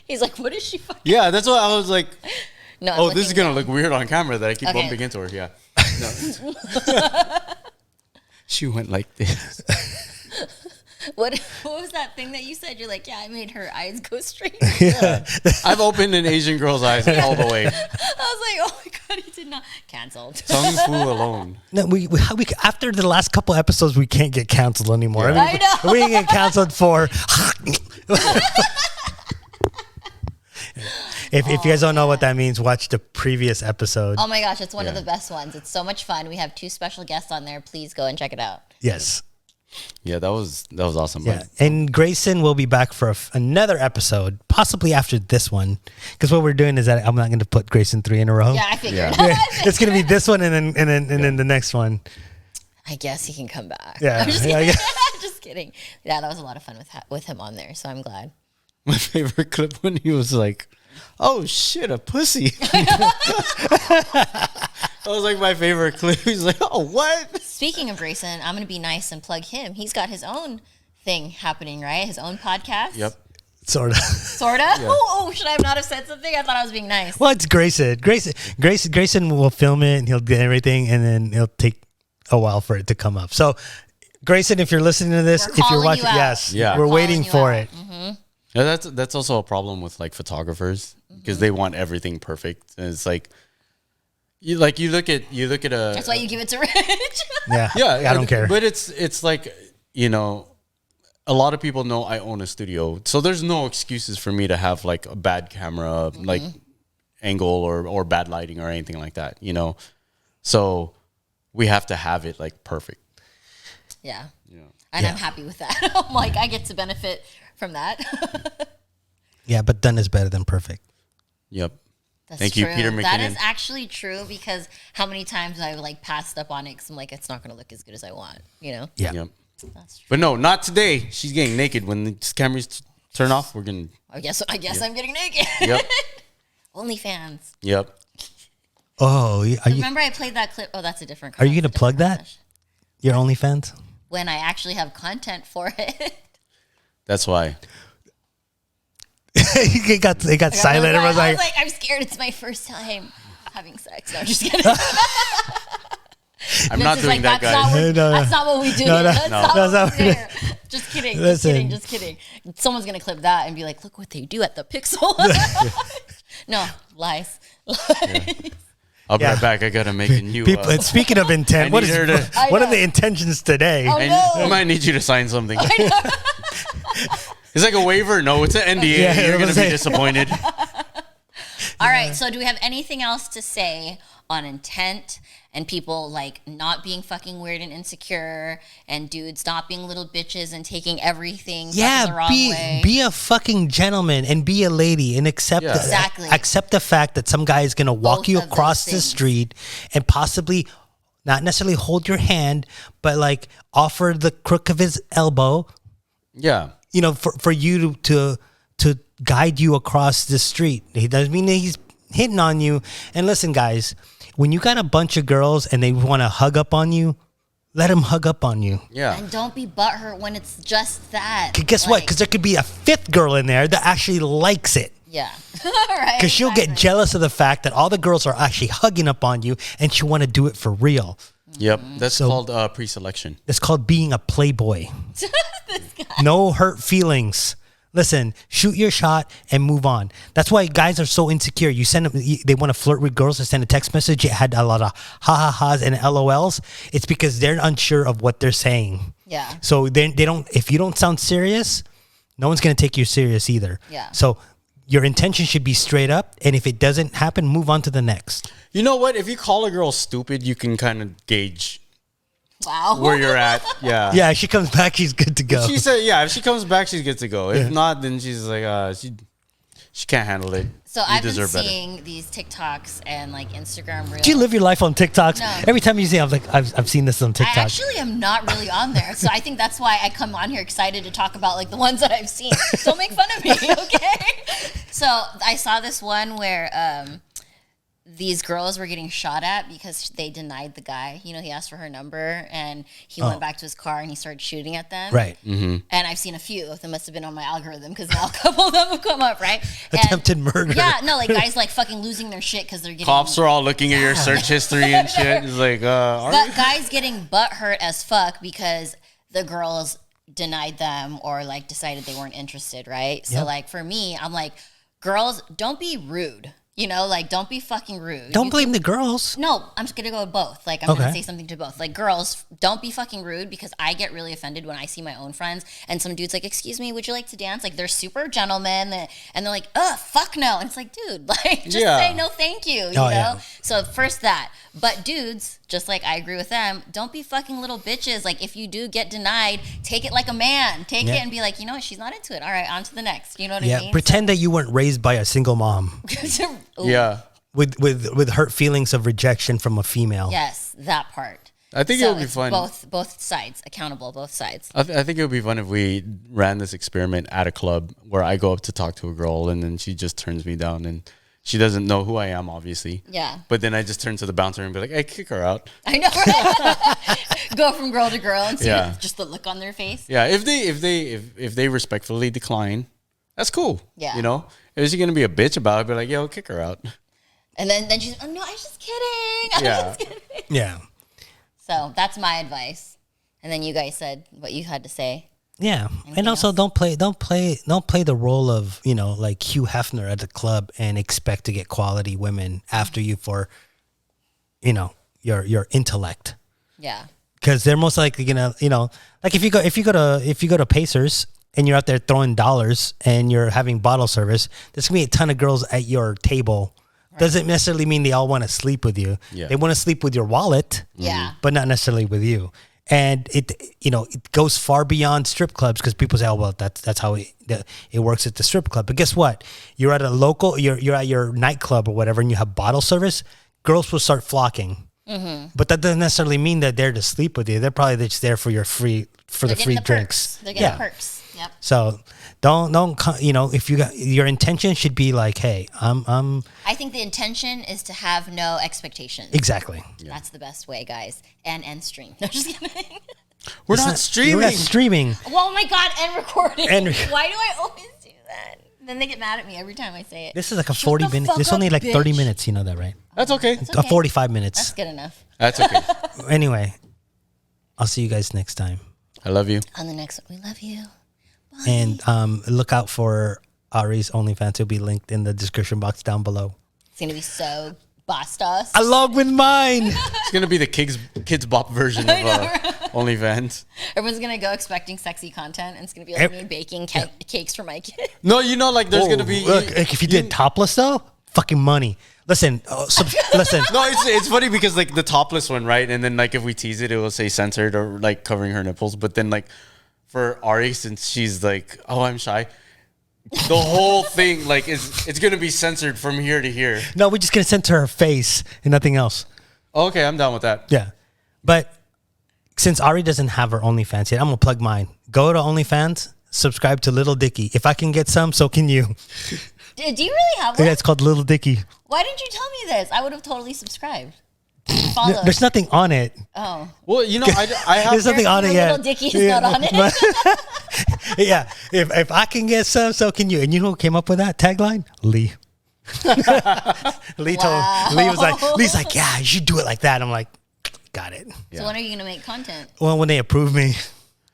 He's like, what is she fucking? Yeah, that's what I was like. No, this is gonna look weird on camera that I keep bumping into her. Yeah. No. She went like this. What was that thing that you said? You're like, I made her eyes go straight. Yeah. I've opened an Asian girl's eyes all the way. I was like, oh my God, he did not. Canceled. Tongue Fu alone. No, we after the last couple episodes, we can't get canceled anymore. Yeah. I know. We can get canceled for. If you guys don't know what that means, watch the previous episode. Oh my gosh, it's one of the best ones. It's so much fun. We have 2 special guests on there. Please go and check it out. Yes. Yeah, that was awesome. Yeah, and Grayson will be back for another episode, possibly after this one, because what we're doing is that I'm not going to put Grayson 3 in a row. Yeah, I figured. Yeah. It's going to be this one and then the next one. I guess he can come back. Yeah, I'm just kidding. Just kidding. Yeah, that was a lot of fun with him on there, so I'm glad. My favorite clip when he was like, "Oh shit, a pussy." That was like my favorite clip. He's like, "Oh, what?" Speaking of Grayson, I'm going to be nice and plug him. He's got his own thing happening, right? His own podcast. Yep. Sort of. Sorta. Oh, should I not have said something? I thought I was being nice. Well, it's Grayson. Grayson will film it and he'll get everything, and then it'll take a while for it to come up. So, Grayson, if you're listening to this, We're if you're calling watching, you out. yes, Yeah. we're We're waiting calling you for out. it. Yeah, that's also a problem with like photographers because they want everything perfect. And it's like you look at a That's why you give it to Rich. Yeah, I don't care. But it's like, you know, a lot of people know I own a studio, so there's no excuses for me to have like a bad camera, like angle or bad lighting or anything like that, you know. So we have to have it like perfect. Yeah. And I'm happy with that. I'm like, I get to benefit from that. Yeah, but done is better than perfect. Yep. That's Thank true. you, Peter That McKinnon. is actually true because how many times I've like passed up on it because I'm like, it's not going to look as good as I want, you know? Yeah. Yep. That's true. But no, not today. She's getting naked when the cameras turn off. We're gonna. I guess I'm getting naked. Yep. OnlyFans. Yep. Oh, are you Remember I played that clip? Oh, that's a different. Are you that's gonna a plug different that? message. your OnlyFans? When I actually have content for it. That's why. it got silent. I Everyone's like, was like, I'm scared. It's my first time having sex. No, I'm just kidding. I'm not doing that, guys. That's not what we do. No, no, That's no. not That's what not we what do. Just kidding. Listen. Just kidding. Someone's gonna clip that and be like, "Look what they do at the Pixel." No lies. I'll be Yeah. right back. I gotta make a new. people. And speaking of intent, what need is her to- what I are the know. intentions today? Oh, no. I might need you to sign something. It's like a waiver. No, it's an NDA. Yeah, You're I gonna was be saying. disappointed. All right. So, do we have anything else to say on intent and people like not being fucking weird and insecure, and dudes not being little bitches and taking everything the Yeah, wrong way? be a fucking gentleman and be a lady and accept Yeah. Exactly. accept the fact that some guy is gonna walk Both you of those across the things. street and possibly not necessarily hold your hand, but like offer the crook of his elbow, Yeah. you know, for you to guide you across the street. He doesn't mean that he's hitting on you. And listen, guys, when you got a bunch of girls and they want to hug up on you, let them hug up on you. Yeah. And don't be butthurt when it's just that. Guess what? Because there could be a fifth girl in there that actually likes it. Yeah. Right. Because she'll get jealous of the fact that all the girls are actually hugging up on you, and she'll want to do it for real. Yep. That's So- called pre-selection. It's called being a playboy. No hurt feelings. Listen, shoot your shot and move on. That's why guys are so insecure. You send them, they want to flirt with girls. They send a text message. It had a lot of ha-ha-has and LOLs. It's because they're unsure of what they're saying. Yeah. So they don't. If you don't sound serious, no one's gonna take you serious either. Yeah. So your intention should be straight up, and if it doesn't happen, move on to the next. You know what? If you call a girl stupid, you can kind of gauge Wow. where you're at. Yeah. Yeah, if she comes back, she's good to go. She said, yeah, if she comes back, she's good to go. If not, then she's like, she can't handle it. So You I've been deserve better. seeing these TikToks and like Instagram reels. Do you live your life on TikToks? No. Every time you see, I'm like, I've seen this on I TikTok. actually am not really on there, so I think that's why I come on here excited to talk about like the ones that I've seen. Don't make fun of me, okay? So I saw this one where these girls were getting shot at because they denied the guy. You know, he asked for her number and he went back to his car and he started shooting at them. Right. And I've seen a few. They must have been on my algorithm because now a couple of them have come up, right? And- Attempted murder. Yeah, no, like guys like fucking losing their shit because they're getting Cops are all looking at your search history and shit. It's like, But guys getting butthurt as fuck because the girls denied them or like decided they weren't interested, right? So Yep. like for me, I'm like, girls, don't be rude. You know, like don't be fucking rude. Don't blame the girls. No, I'm just gonna go with both. Like I'm Okay. gonna say something to both. Like girls, don't be fucking rude because I get really offended when I see my own friends and some dude's like, "Excuse me, would you like to dance?" Like they're super gentlemen and they're like, "Ugh, fuck no." And it's like, dude, like just Yeah. say no, thank you. You Oh, know. yeah. So first that, but dudes, just like I agree with them, don't be fucking little bitches. Like if you do get denied, take it like a man. Take Yeah. it and be like, you know what, she's not into it. All right, on to the next. You know what I Yeah. mean? Pretend that you weren't raised by a single mom Ooh, yeah. with hurt feelings of rejection from a female. Yes, that part. I think So it would be it's fun. Both sides accountable. Both sides. I think it would be fun if we ran this experiment at a club where I go up to talk to a girl and then she just turns me down and she doesn't know who I am, obviously. Yeah. But then I just turn to the bouncer and be like, "Hey, kick her out." I know, right? Go from girl to girl and see Yeah. just the look on their face. Yeah. If they respectfully decline, that's cool. Yeah. You know, if she's gonna be a bitch about it, be like, yo, kick her out. And then she's, oh no, I was just kidding. Yeah. I was just kidding. Yeah. So that's my advice. And then you guys said what you had to say. Yeah, Anything and also else? don't play the role of like Hugh Hefner at the club and expect to get quality women after you for, your intellect, Yeah. because they're most likely gonna like if you go to Pacers and you're out there throwing dollars and you're having bottle service, there's gonna be a ton of girls at your table. Doesn't necessarily mean they all want to sleep with you. Yeah. They want to sleep with your wallet, Yeah. but not necessarily with you. And it goes far beyond strip clubs, because people say, oh, well, that's how it works at the strip club. But guess what? You're at a local, you're at your nightclub or whatever, and you have bottle service. Girls will start flocking. Mm-hmm. But that doesn't necessarily mean they're there to sleep with you. They're probably just there for the free drinks. They're getting the perks. Yep. So don't if you got, your intention should be like, hey, I'm I think the intention is to have no expectations. exactly. That's the best way, guys. And stream. No, just kidding. We're not streaming. You're not streaming. Oh my God, and recording. And- Why do I always do that? Then they get mad at me every time I say it. This is like a Shut 40 the minute. fuck This is up, only like 30 bitch. minutes. You know that, right? That's okay. That's A okay. 45 minutes. That's good enough. That's okay. Anyway, I'll see you guys next time. I love you. On the next one, we love you. Bye. And look out for Aurie's OnlyFans. It'll be linked in the description box down below. It's going to be so bastos. Along with mine. It's gonna be the kids bop version of OnlyFans. Everyone's going to go expecting sexy content, and it's going to be like me baking cakes for my kid. No, like there's gonna be. Look, if you did topless though, fucking money. Listen, listen. No, it's funny because like the topless one, right? And then like if we tease it, it will say censored or like covering her nipples. But then like for Aurie, since she's like, oh, I'm shy, the whole thing like it's gonna be censored from here to here. No, we're just gonna censor her face and nothing else. Okay, I'm down with that. Yeah, but since Aurie doesn't have her OnlyFans yet, I'm gonna plug mine. Go to OnlyFans, subscribe to Little Dicky. If I can get some, so can you. Do you really have one? Yeah, it's called Little Dicky. Why didn't you tell me this? I would have totally subscribed. Follow. There's nothing on it. Oh. Well, I have. There's nothing on it yet. Little Dicky is not on it. Yeah, if I can get some, so can you. And you know who came up with that tagline? Lee. Lee Lee's like, yeah, you should do it like that. I'm like, got it. So when are you going to make content? Well, when they approve me.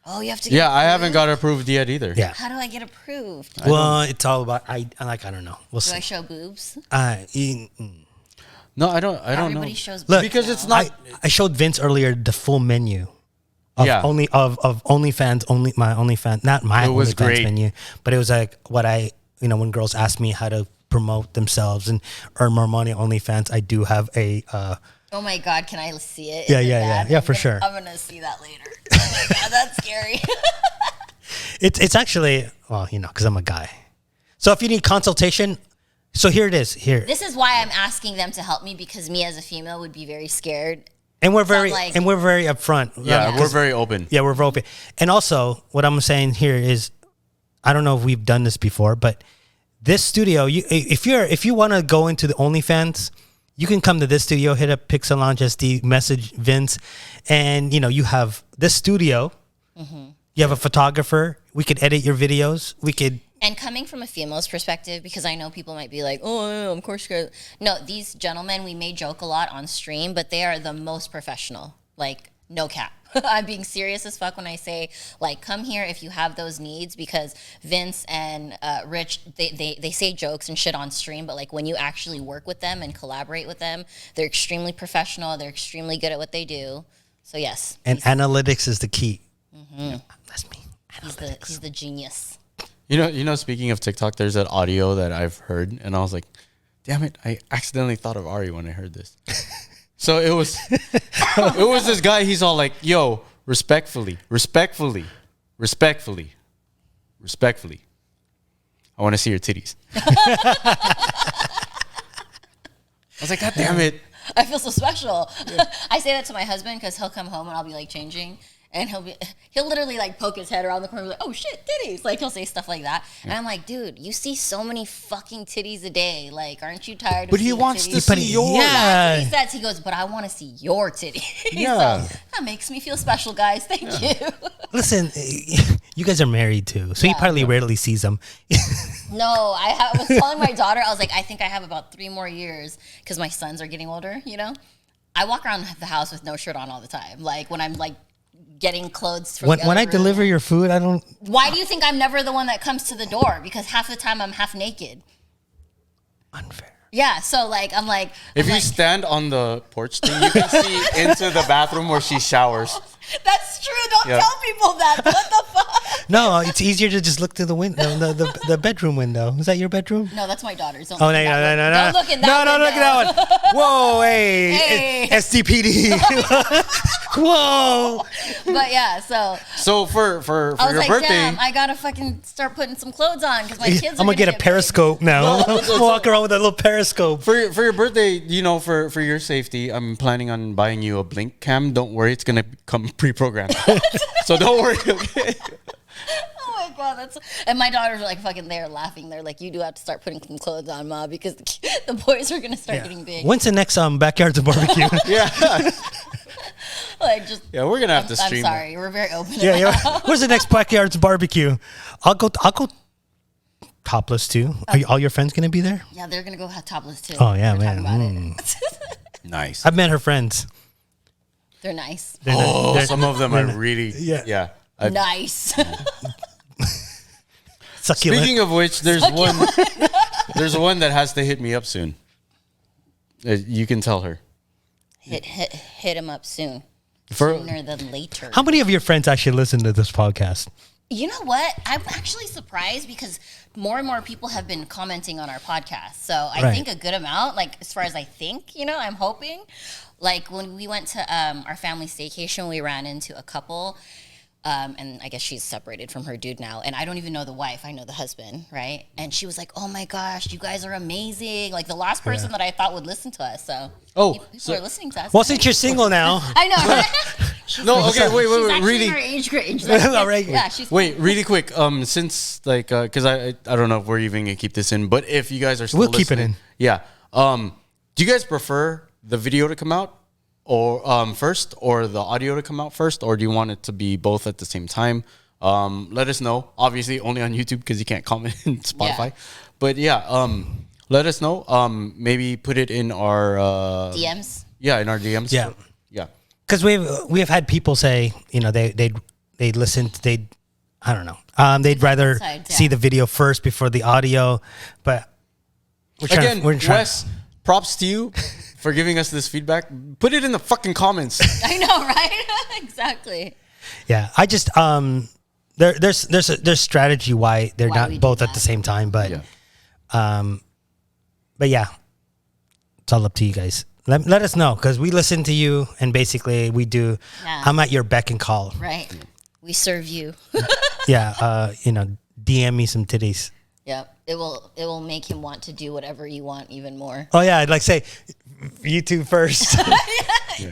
Oh, you have to. Yeah, I haven't got approved yet either. Yeah. How do I get approved? Well, it's all about I don't know. We'll Do I see. show boobs? No, I don't know. Everybody shows boobs. Look, Because it's not. I showed Vince earlier the full menu. Of Yeah. of OnlyFans, my OnlyFans, not my It was OnlyFans great. menu, but it was like what when girls ask me how to promote themselves and earn more money on OnlyFans, I do have a Oh my God, can I see it? Yeah, Is it yeah, bad? yeah, for sure. I'm gonna see that later. Oh my God, that's scary. it's actually, well, because I'm a guy. So if you need consultation, so here it is. Here. This is why I'm asking them to help me, because me as a female would be very scared. And we're very like- upfront. Yeah, we're very open. Yeah, we're open. And also, what I'm saying here is, I don't know if we've done this before, but this studio, if you want to go into the OnlyFans, you can come to this studio, hit up Pixel Lounge SD, message Vince, and you have this studio. Mm-hmm. You have a photographer. We could edit your videos. We could. And coming from a female's perspective, because I know people might be like, oh, yeah, of course you guys. No, these gentlemen, we may joke a lot on stream, but they are the most professional. Like, no cap. I'm being serious as fuck when I say, like, come here if you have those needs, because Vince and Rich, they say jokes and shit on stream, but, like, when you actually work with them and collaborate with them, they're extremely professional. They're extremely good at what they do. So, yes. And analytics is the key. Mm-hmm. That's me. He's the genius. Speaking of TikTok, there's that audio that I've heard, and I was like, damn it, I accidentally thought of Aurie when I heard this. So it was this guy, he's all like, yo, respectfully, I want to see your titties. I was like, God damn it. I feel so special. Yeah. I say that to my husband because he'll come home and I'll be like changing, and he'll literally like poke his head around the corner and be like, oh shit, titties. Like he'll say stuff like that. And I'm like, dude, you see so many fucking titties a day. Like, aren't you tired of But he seeing wants titties? to see yours. Yeah. He says, he goes, but I want to see your titties. Yeah. So that makes me feel special, guys. Thank you. Listen, you guys are married too, so he probably rarely sees them. No, I was telling my daughter, I was like, I think I have about 3 more years because my sons are getting older, you know? I walk around the house with no shirt on all the time. Like when I'm like getting clothes from When I deliver your food, I don't. Why do you think I'm never the one that comes to the door? Because half the time I'm half naked. Unfair. Yeah, so like I'm like If you stand on the porch thing, you can see into the bathroom where she showers. that's true. Don't tell people that. What the fuck? No, it's easier to just look through the window, the bedroom window. Is that your bedroom? No, that's my daughter's. Don't Oh, look no, in that no, window. no, Don't look in that no, window. look at that one. Whoa, hey, Hey. SDPD. Whoa. But yeah, so So for I was your like, birthday, damn, I gotta fucking start putting some clothes on because my kids. I'm gonna get a periscope now. Walk around with a little periscope. for your birthday, you know, for your safety, I'm planning on buying you a blink cam. Don't worry, it's gonna come pre-programmed. So don't worry. Okay. Oh my god, and my daughters are like fucking there laughing. They're like, you do have to start putting some clothes on, Ma, because the boys are gonna start getting big. When's the next backyards barbecue? Yeah. Like just Yeah, we're gonna have to I'm stream. sorry, we're very open. yeah. Where's the next backyards barbecue? I'll go topless too. Are all your friends gonna be there? Yeah, they're gonna go have topless too. Oh, yeah, We're talking man. about it. Nice. I've met her friends. They're nice. Some of them are really. Yeah. Nice. Succulent. Speaking of which, there's one. There's one that has to hit me up soon. You can tell her. hit him up soon. For- Sooner than later. How many of your friends actually listen to this podcast? You know what? I'm actually surprised because more and more people have been commenting on our podcast. So I Right. think a good amount, like as far as I think, you know, I'm hoping. Like when we went to our family staycation, we ran into a couple. And I guess she's separated from her dude now. And I don't even know the wife. I know the husband, right? And she was like, oh my gosh, you guys are amazing. Like the last person that I thought would listen to us. So people are listening to us. Well, since you're single now. I know, right? No, okay, wait, She's actually really. in our age range. Like, All right. Yeah, she's Wait, really quick. Since like, cause I don't know if we're even gonna keep this in, but if you guys are still We'll keep it listening- in. Yeah. Do you guys prefer the video to come out or first, or the audio to come out first, or do you want it to be both at the same time? Let us know. Obviously, only on YouTube because you can't comment in Spotify. Yeah. But yeah, let us know. Maybe put it in our DMs. Yeah, in our DMs. Yeah. Yeah. Because we've had people say, you know, they'd listen, I don't know. They'd rather Sides, yeah. see the video first before the audio. But Again, Wes, props to you for giving us this feedback. Put it in the fucking comments. I know, right? Exactly. Yeah, I just there's strategy why they're Why not we do both at that. the same time, but Yeah. but yeah, it's all up to you guys. Let us know because we listen to you and basically we do. Yeah. I'm at your beck and call. Right. We serve you. Yeah, you know, DM me some titties. Yep. It will make him want to do whatever you want even more. Oh yeah, I'd like say you two first.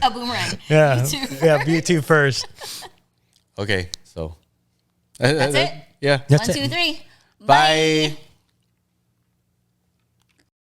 A boomerang. Yeah, You too. yeah, you two first. Okay, so That's it. Yeah. That's 1, it. 2, 3. Bye.